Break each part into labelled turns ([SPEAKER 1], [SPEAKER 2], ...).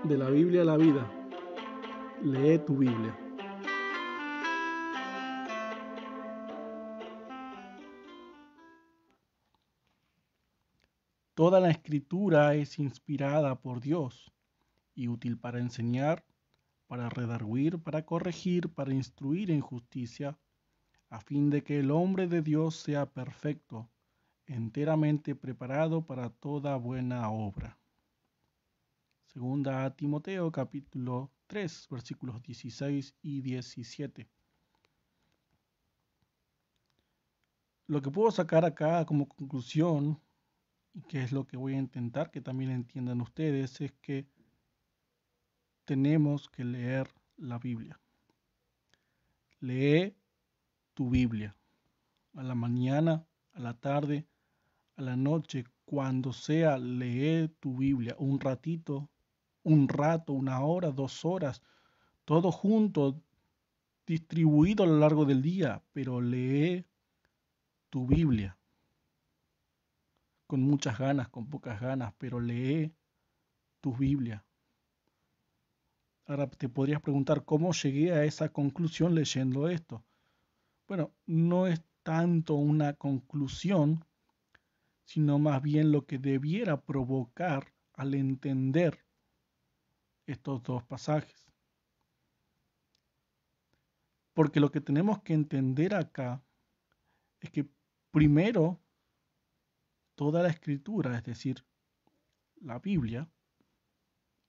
[SPEAKER 1] De la Biblia a la vida, lee tu Biblia. Toda la escritura es inspirada por Dios y útil para enseñar, para redarguir, para corregir, para instruir en justicia, a fin de que el hombre de Dios sea perfecto, enteramente preparado para toda buena obra. Segunda a Timoteo capítulo 3, versículos 16 y 17. Lo que puedo sacar acá como conclusión, y que es lo que voy a intentar que también entiendan ustedes, es que tenemos que leer la Biblia. Lee tu Biblia. A la mañana, a la tarde, a la noche, cuando sea, lee tu Biblia. Un ratito, un rato, 1 hora, 2 horas, todo junto, distribuido a lo largo del día, pero lee tu Biblia. Con muchas ganas, con pocas ganas, pero lee tu Biblia. Ahora te podrías preguntar cómo llegué a esa conclusión leyendo esto. Bueno, no es tanto una conclusión, sino más bien lo que debiera provocar al entender estos dos pasajes. Porque lo que tenemos que entender acá es que primero toda la escritura, es decir, la Biblia,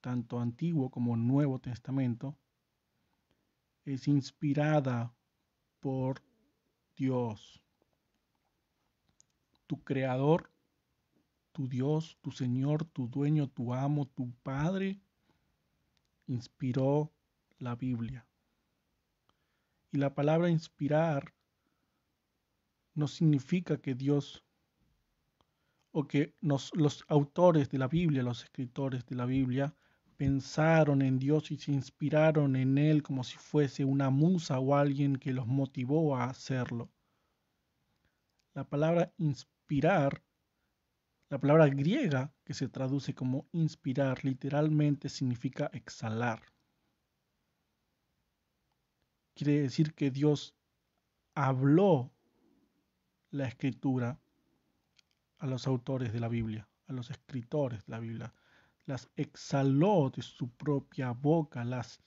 [SPEAKER 1] tanto Antiguo como Nuevo Testamento, es inspirada por Dios, tu creador, tu Dios, tu Señor, tu dueño, tu amo, tu Padre, inspiró la Biblia. Y la palabra inspirar no significa que Dios o que los autores de la Biblia, los escritores de la Biblia, pensaron en Dios y se inspiraron en Él como si fuese una musa o alguien que los motivó a hacerlo. La palabra inspirar, la palabra griega que se traduce como inspirar, literalmente significa exhalar. Quiere decir que Dios habló la escritura a los autores de la Biblia, a los escritores de la Biblia. Las exhaló de su propia boca, las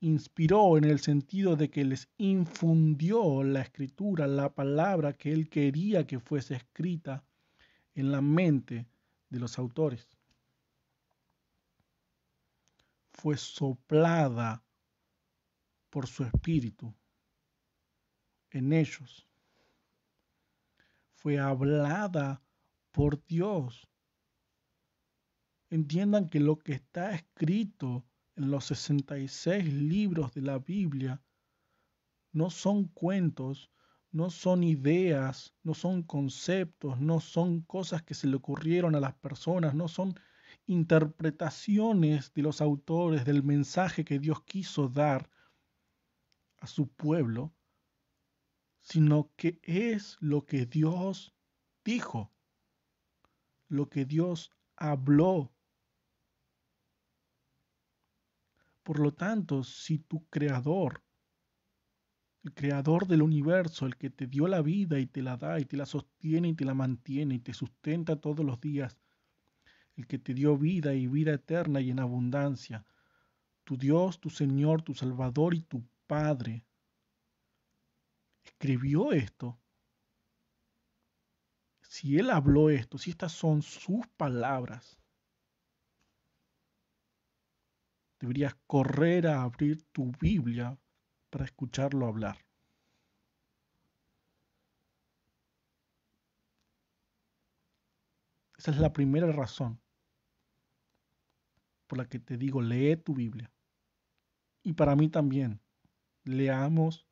[SPEAKER 1] inspiró en el sentido de que les infundió la escritura, la palabra que él quería que fuese escrita en la mente de los autores. Fue soplada por su espíritu en ellos. Fue hablada por Dios. Entiendan que lo que está escrito en los 66 libros de la Biblia no son cuentos, no son ideas, no son conceptos, no son cosas que se le ocurrieron a las personas, no son interpretaciones de los autores del mensaje que Dios quiso dar a su pueblo, sino que es lo que Dios dijo, lo que Dios habló. Por lo tanto, si tu creador, el creador del universo, el que te dio la vida y te la da y te la sostiene y te la mantiene y te sustenta todos los días, el que te dio vida y vida eterna y en abundancia, tu Dios, tu Señor, tu Salvador y tu Padre, escribió esto. Si Él habló esto, si estas son sus palabras, deberías correr a abrir tu Biblia para escucharlo hablar. Esa es la primera razón por la que te digo, lee tu Biblia. Y para mí también, leamos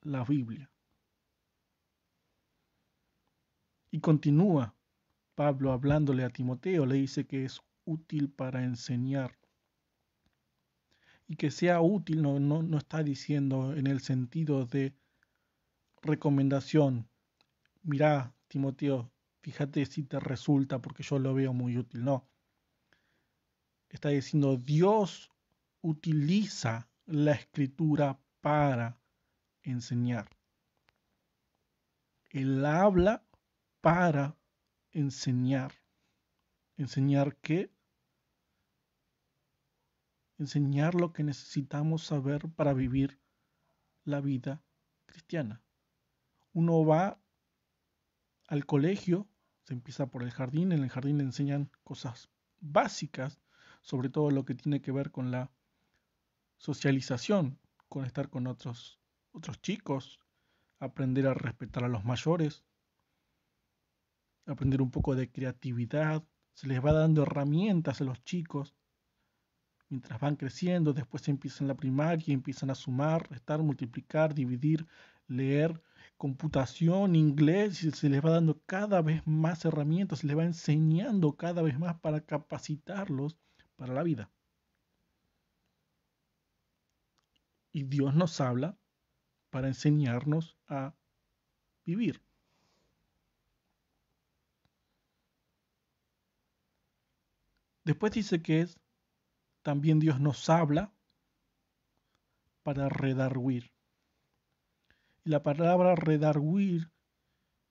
[SPEAKER 1] la Biblia. Y continúa Pablo hablándole a Timoteo, le dice que es útil para enseñar. Y que sea útil no está diciendo en el sentido de recomendación. Mirá, Timoteo, fíjate si te resulta porque yo lo veo muy útil. No. Está diciendo, Dios utiliza la escritura para enseñar. Él habla para enseñar. ¿Enseñar qué? Enseñar lo que necesitamos saber para vivir la vida cristiana. Uno va al colegio, se empieza por el jardín, en el jardín le enseñan cosas básicas, sobre todo lo que tiene que ver con la socialización, con estar con otros chicos, aprender a respetar a los mayores, aprender un poco de creatividad, se les va dando herramientas a los chicos mientras van creciendo, después empiezan la primaria, empiezan a sumar, restar, multiplicar, dividir, leer, computación, inglés, y se les va dando cada vez más herramientas, se les va enseñando cada vez más para capacitarlos para la vida. Y Dios nos habla para enseñarnos a vivir. Después dice que también Dios nos habla para redarguir. Y la palabra redarguir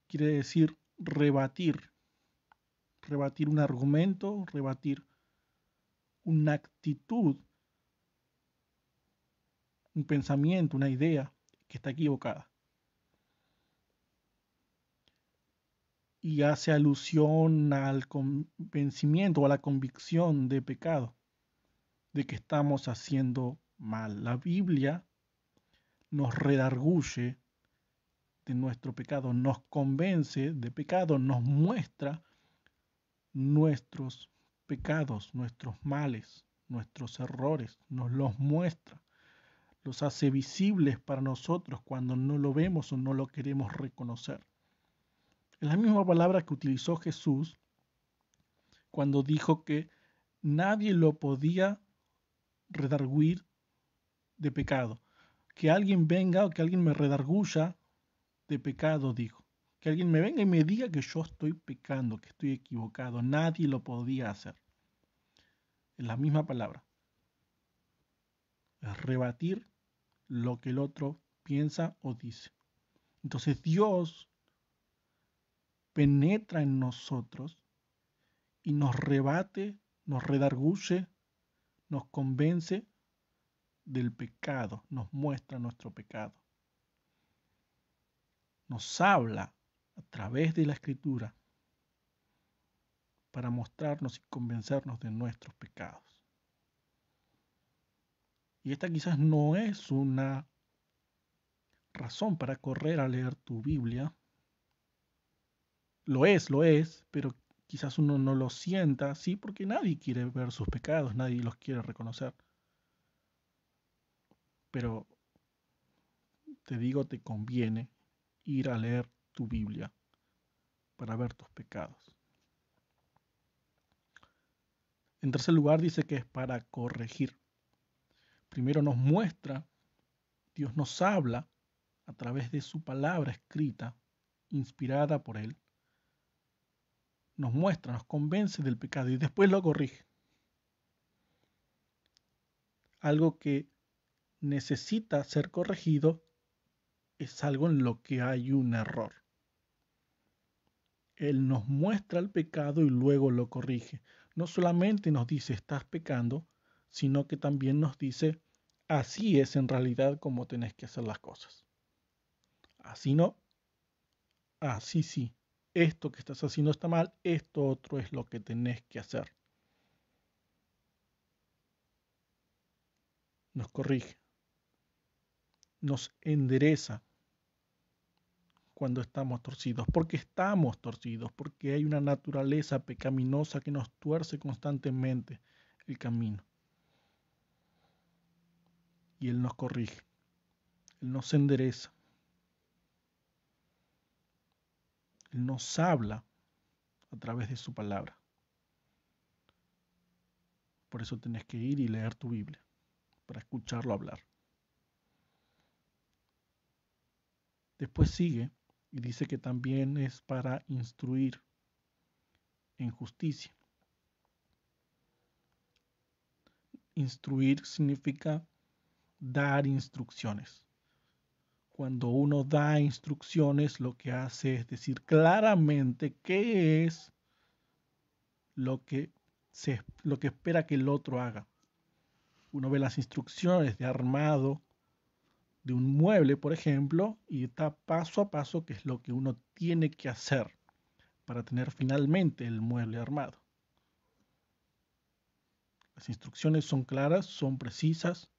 [SPEAKER 1] quiere decir rebatir. Rebatir un argumento, rebatir una actitud, un pensamiento, una idea que está equivocada. Y hace alusión al convencimiento o a la convicción de pecado, de que estamos haciendo mal. La Biblia nos redarguye de nuestro pecado, nos convence de pecado, nos muestra nuestros pecados, nuestros males, nuestros errores, nos los muestra, los hace visibles para nosotros cuando no lo vemos o no lo queremos reconocer. Es la misma palabra que utilizó Jesús cuando dijo que nadie lo podía redarguir de pecado. Que alguien venga o que alguien me redarguya de pecado, dijo. Que alguien me venga y me diga que yo estoy pecando, que estoy equivocado. Nadie lo podía hacer. Es la misma palabra. Es rebatir lo que el otro piensa o dice. Entonces Dios penetra en nosotros y nos rebate, nos redarguye, nos convence del pecado, nos muestra nuestro pecado. Nos habla a través de la Escritura para mostrarnos y convencernos de nuestros pecados. Y esta quizás no es una razón para correr a leer tu Biblia. Lo es, pero quizás uno no lo sienta así porque nadie quiere ver sus pecados, nadie los quiere reconocer. Pero te digo, te conviene ir a leer tu Biblia para ver tus pecados. En tercer lugar, dice que es para corregir. Primero nos muestra, Dios nos habla a través de su palabra escrita, inspirada por Él. Nos muestra, nos convence del pecado y después lo corrige. Algo que necesita ser corregido es algo en lo que hay un error. Él nos muestra el pecado y luego lo corrige. No solamente nos dice estás pecando, sino que también nos dice así es en realidad como tenés que hacer las cosas. Así no, así sí. Esto que estás haciendo está mal, esto otro es lo que tenés que hacer. Nos corrige, nos endereza cuando estamos torcidos, porque hay una naturaleza pecaminosa que nos tuerce constantemente el camino. Y Él nos corrige, Él nos endereza, Él nos habla a través de su palabra. Por eso tenés que ir y leer tu Biblia, para escucharlo hablar. Después sigue y dice que también es para instruir en justicia. instruir significa dar instrucciones. Cuando uno da instrucciones, lo que hace es decir claramente qué es lo que espera que el otro haga. Uno ve las instrucciones de armado de un mueble, por ejemplo, y está paso a paso qué es lo que uno tiene que hacer para tener finalmente el mueble armado. Las instrucciones son claras, son precisas,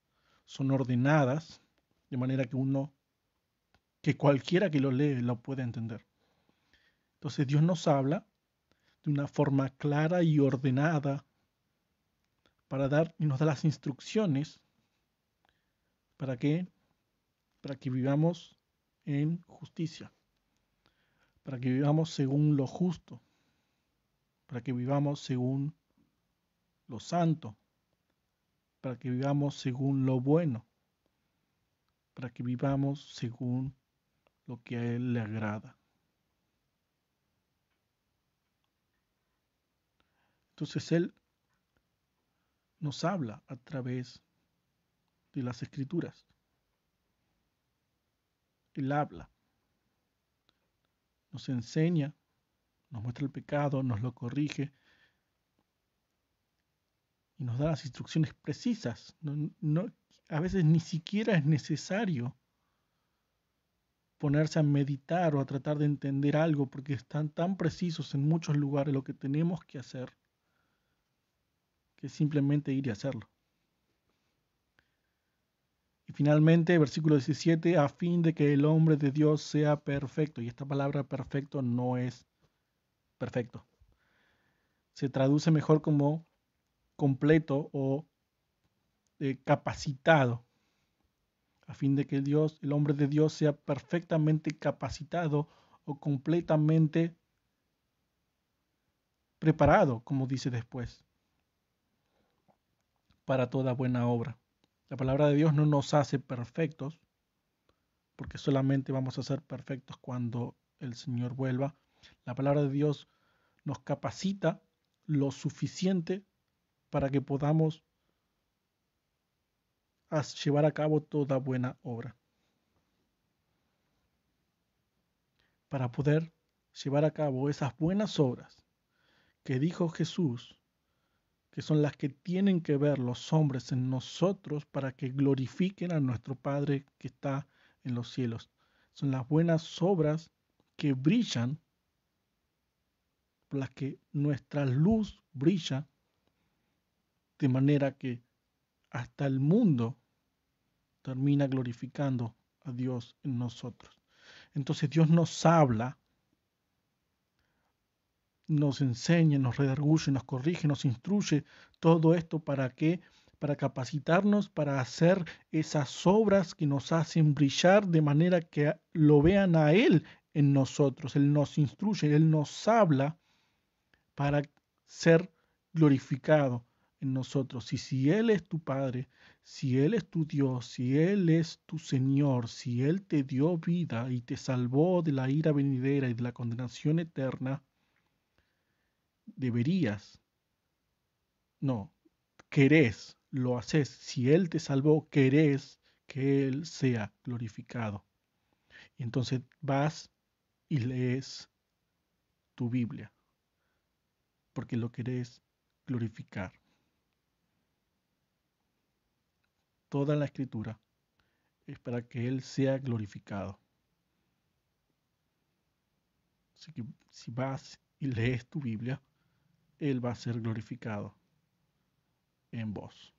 [SPEAKER 1] son ordenadas, de manera que cualquiera que lo lee lo pueda entender. Entonces Dios nos habla de una forma clara y ordenada y nos da las instrucciones para que vivamos en justicia, para que vivamos según lo justo, para que vivamos según lo santo, para que vivamos según lo bueno, para que vivamos según lo que a Él le agrada. Entonces Él nos habla a través de las Escrituras. Él habla, nos enseña, nos muestra el pecado, nos lo corrige y nos da las instrucciones precisas. A veces ni siquiera es necesario ponerse a meditar o a tratar de entender algo porque están tan precisos en muchos lugares lo que tenemos que hacer que es simplemente ir y hacerlo. Y finalmente, versículo 17, a fin de que el hombre de Dios sea perfecto. Y esta palabra perfecto no es perfecto. Se traduce mejor como completo o capacitado. A fin de que el hombre de Dios, sea perfectamente capacitado o completamente preparado, como dice después, para toda buena obra. La palabra de Dios no nos hace perfectos, porque solamente vamos a ser perfectos cuando el Señor vuelva. La palabra de Dios nos capacita lo suficiente para que podamos llevar a cabo toda buena obra. Para poder llevar a cabo esas buenas obras que dijo Jesús, que son las que tienen que ver los hombres en nosotros para que glorifiquen a nuestro Padre que está en los cielos. Son las buenas obras que brillan, por las que nuestra luz brilla, de manera que hasta el mundo termina glorificando a Dios en nosotros. Entonces Dios nos habla, nos enseña, nos redarguye, nos corrige, nos instruye, todo esto ¿para qué? Para capacitarnos, para hacer esas obras que nos hacen brillar de manera que lo vean a Él en nosotros. Él nos instruye, Él nos habla para ser glorificado en nosotros. Y si Él es tu Padre, si Él es tu Dios, si Él es tu Señor, si Él te dio vida y te salvó de la ira venidera y de la condenación eterna, deberías, no, querés, lo haces. Si Él te salvó, querés que Él sea glorificado. Y entonces vas y lees tu Biblia, porque lo querés glorificar. Toda la escritura es para que Él sea glorificado. Así que si vas y lees tu Biblia, Él va a ser glorificado en vos.